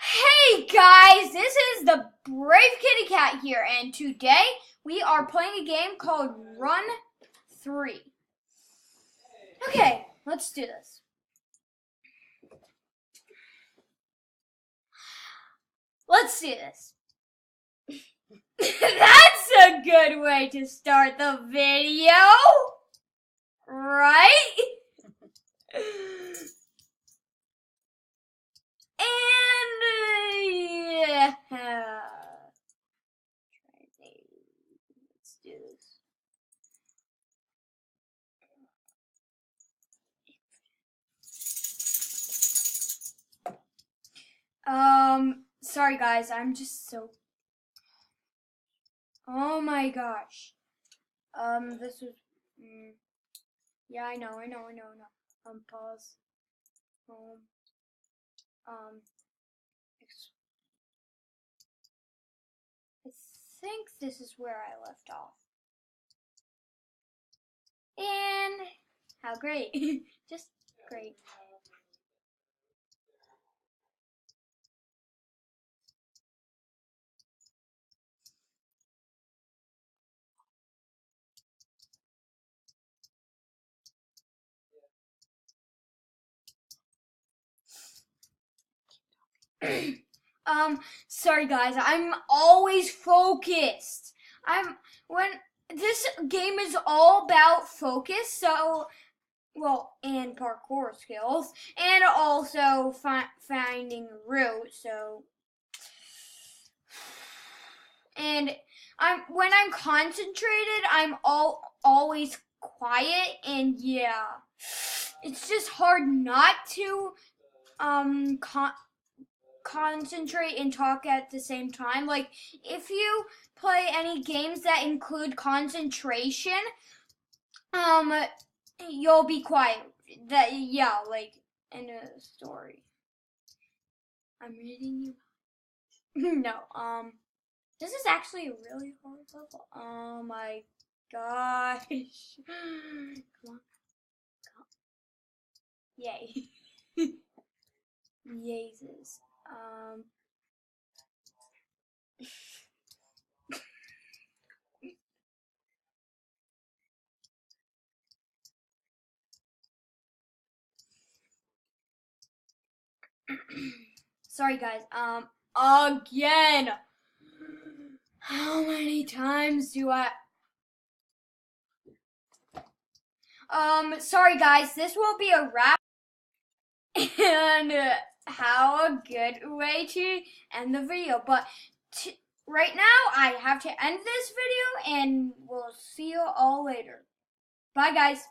Hey guys, this is the Brave Kitty Cat here, and today we are playing a game called Run3. Okay, let's do this. Let's do this. That's a good way to start the video, right? Yeah. Let's do this. Sorry guys, I'm just so. Oh my gosh. This was. Yeah, I know. Pause. Home. I think this is where I left off. And how great. Just great. Sorry guys, I'm always focused. When this game is all about focus, so and parkour skills, and also finding a route. So, and when I'm concentrated, I'm always quiet, and yeah, it's just hard not to concentrate and talk at the same time. Like if you play any games that include concentration, you'll be quiet. Like in a story. I'm reading you. No, this is actually a really hard level. Oh my gosh. Come on. Yay. Yazes. Sorry guys, again. How many times do I... sorry guys, this will be a wrap. And how a good way to end the video. But right now, I have to end this video, and we'll see you all later. Bye guys.